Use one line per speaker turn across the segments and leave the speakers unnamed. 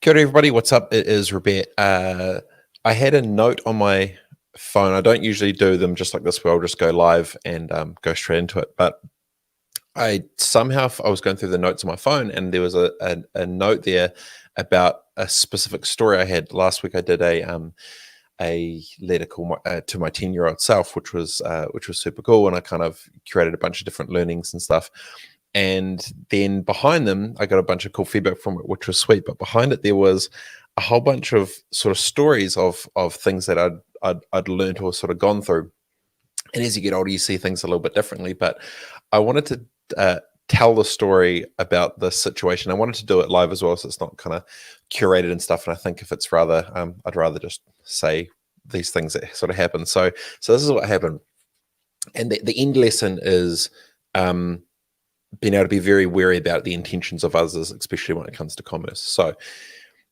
Kia ora, everybody. What's up? It is Robert. I had a note on my phone. I don't usually do them just like this, where I'll just go live and go straight into it. But I was going through the notes on my phone, and there was a note there about a specific story I had last week. I did a letter call to my 10-year-old self, which was super cool, and I kind of curated a bunch of different learnings and stuff. And then behind them, I got a bunch of cool feedback from it, which was sweet. But behind it, there was a whole bunch of sort of stories of things that I'd learned or sort of gone through. And as you get older, you see things a little bit differently. But I wanted to tell the story about this situation. I wanted to do it live as well, so it's not kind of curated and stuff. And I think if it's rather, I'd rather just say these things that sort of happen. So this is what happened. And the end lesson is being able to be very wary about the intentions of others, especially when it comes to commerce. So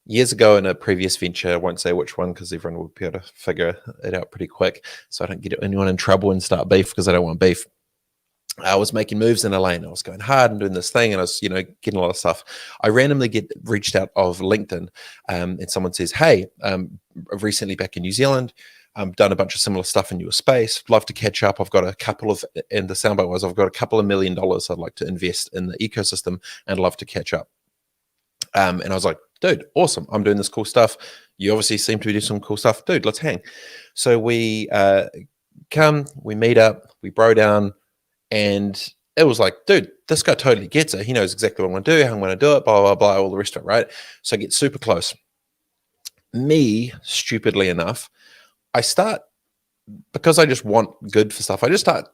years ago in a previous venture, I won't say which one because everyone will be able to figure it out pretty quick, so I don't get anyone in trouble and start beef, because I don't want beef. I was making moves in LA and I was going hard and doing this thing, and I was, getting a lot of stuff. I randomly get reached out of LinkedIn, and someone says, "Hey, recently back in New Zealand, done a bunch of similar stuff in your space. Love to catch up. I've got a couple of," and the soundbite was, "I've got a couple of $1 million I'd like to invest in the ecosystem and love to catch up." And I was like, "Dude, awesome. I'm doing this cool stuff. You obviously seem to be doing some cool stuff. Dude, let's hang." So we we meet up, we bro down, and it was like, dude, this guy totally gets it. He knows exactly what I'm going to do, how I'm going to do it, blah, blah, blah, all the rest of it, right? So I get super close. Me, stupidly enough, I start, because I just want good for stuff, I just start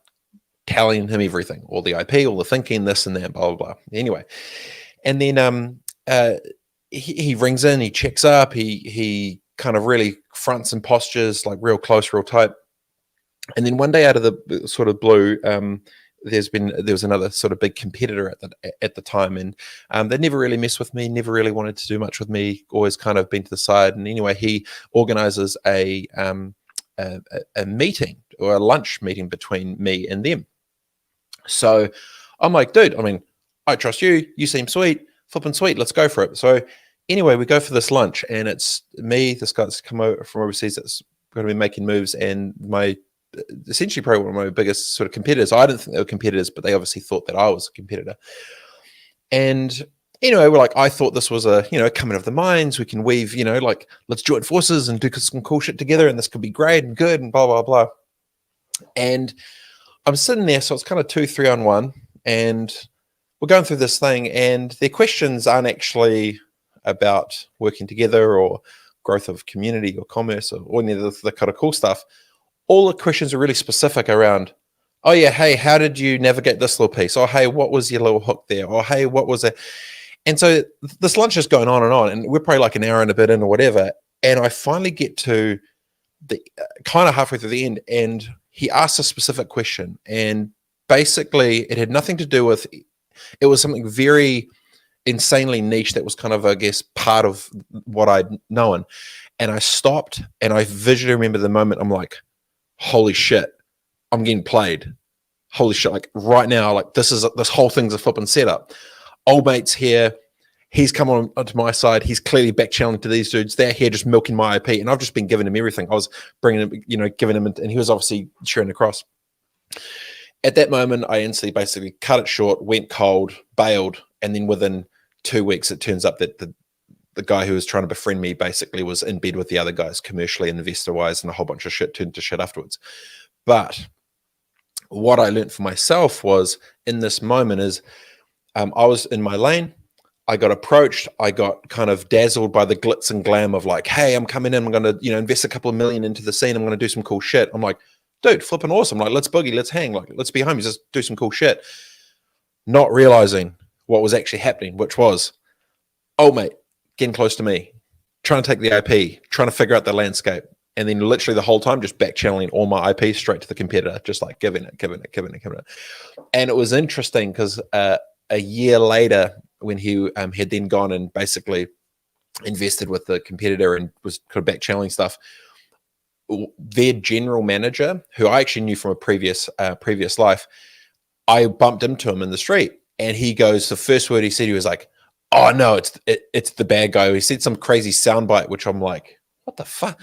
telling him everything, all the IP, all the thinking, this and that, blah, blah, blah. Anyway, and then he rings in, he checks up, he kind of really fronts and postures, like real close, real tight. And then one day out of the sort of blue, there was another sort of big competitor at the time, and they never really messed with me, never really wanted to do much with me, always kind of been to the side. And anyway, he organizes a meeting, or a lunch meeting, between me and them. So I'm like, dude, I mean, I trust you, you seem sweet, flipping sweet, let's go for it. So anyway, we go for this lunch, and it's me, this guy that's come over from overseas that's going to be making moves, and essentially probably one of my biggest sort of competitors. I didn't think they were competitors, but they obviously thought that I was a competitor. And we're like, I thought this was a coming of the minds. We can weave, like, let's join forces and do some cool shit together, and this could be great and good and blah blah blah. And I'm sitting there, so it's kind of 2-3 on 1, and we're going through this thing, and their questions aren't actually about working together or growth of community or commerce or any of the kind of cool stuff. All the questions are really specific around, oh yeah, hey, how did you navigate this little piece? Or hey, what was your little hook there? Or hey, what was it? And so this lunch is going on, and we're probably like an hour and a bit in or whatever. And I finally get to the kind of halfway through the end, and he asks a specific question. And basically it had nothing to do with, it was something very insanely niche that was kind of, I guess, part of what I'd known. And I stopped, and I visually remember the moment. I'm like, holy shit, I'm getting played. Holy shit, like right now, like this whole thing's a flipping setup. Old mate's here. He's come onto my side. He's clearly back channeling to these dudes. They're here just milking my IP, and I've just been giving him everything. I was bringing him, giving him, and he was obviously sharing across. At that moment, I instantly basically cut it short, went cold, bailed, and then within 2 weeks, it turns up that the guy who was trying to befriend me basically was in bed with the other guys commercially and investor-wise, and a whole bunch of shit turned to shit afterwards. But what I learned for myself was, in this moment, is I was in my lane. I got approached. I got kind of dazzled by the glitz and glam of like, hey, I'm coming in. I'm going to invest a couple of million into the scene. I'm going to do some cool shit. I'm like, dude, flipping awesome. Like, let's boogie, let's hang. Like, let's be homies. Let's do some cool shit. Not realizing what was actually happening, which was, oh, mate, getting close to me, trying to take the IP, trying to figure out the landscape, and then literally the whole time just back channeling all my IP straight to the competitor, just like giving it. And it was interesting because a year later, when he had then gone and basically invested with the competitor and was kind of back channeling stuff, their general manager, who I actually knew from a previous life, I bumped into him in the street, and he goes, the first word he said, he was like, Oh no, it's the bad guy. He said some crazy soundbite, which I'm like, what the fuck?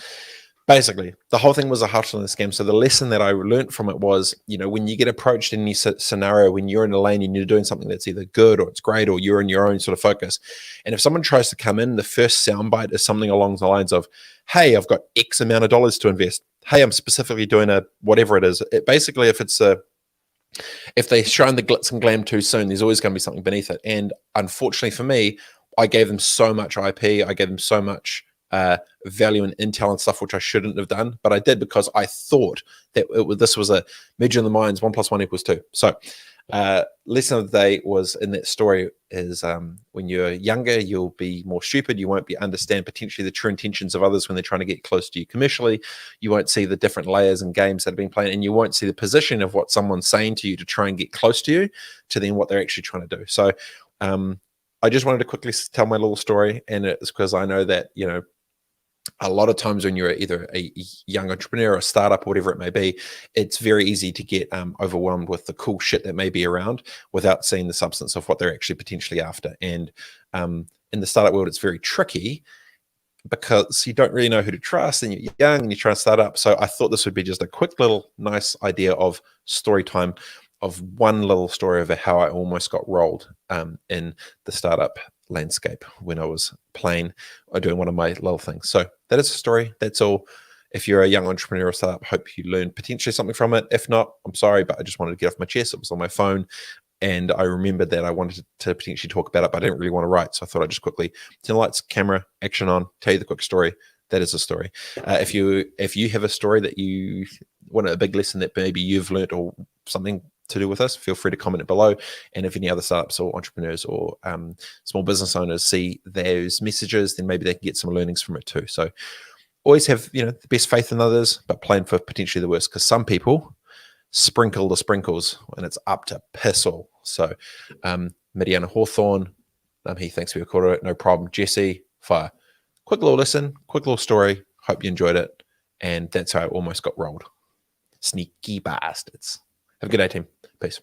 Basically, the whole thing was a hustle and a scam. So the lesson that I learned from it was, when you get approached in any scenario, when you're in a lane and you're doing something that's either good or it's great, or you're in your own sort of focus, and if someone tries to come in, the first soundbite is something along the lines of, "Hey, I've got X amount of dollars to invest. Hey, I'm specifically doing a whatever it is." It basically, if they're showing the glitz and glam too soon, there's always going to be something beneath it. And unfortunately for me, I gave them so much IP, I gave them so much value and intel and stuff, which I shouldn't have done, but I did because I thought that this was a measure in the minds, 1+1=2. So lesson of the day was in that story is when you're younger, you'll be more stupid. You won't understand potentially the true intentions of others when they're trying to get close to you commercially. You won't see the different layers and games that have been playing, and you won't see the position of what someone's saying to you to try and get close to you, to then what they're actually trying to do. So I just wanted to quickly tell my little story, and it's because I know that, a lot of times when you're either a young entrepreneur or a startup or whatever it may be, it's very easy to get overwhelmed with the cool shit that may be around without seeing the substance of what they're actually potentially after. And in the startup world, it's very tricky because you don't really know who to trust, and you're young and you try to start up. So I thought this would be just a quick little nice idea of story time, of one little story of how I almost got rolled in the startup landscape when I was playing or doing one of my little things. So that is a story. That's all. If you're a young entrepreneur or startup, hope you learned potentially something from it. If not, I'm sorry, but I just wanted to get off my chest. It was on my phone, and I remembered that I wanted to potentially talk about it, but I didn't really want to write. So I thought I'd just quickly turn the lights, camera, action on, tell you the quick story. That is a story. If you have a story that you want, a big lesson that maybe you've learned or something to do with us, feel free to comment it below. And if any other startups or entrepreneurs or small business owners see those messages, then maybe they can get some learnings from it too. So always have the best faith in others, but plan for potentially the worst, because some people sprinkle the sprinkles and it's up to piss all. So Midiana Hawthorne, he thanks for your quarter. No problem. Jesse, fire. Quick little listen, quick little story. Hope you enjoyed it. And that's how I almost got rolled. Sneaky bastards. Have a good day, team. Peace.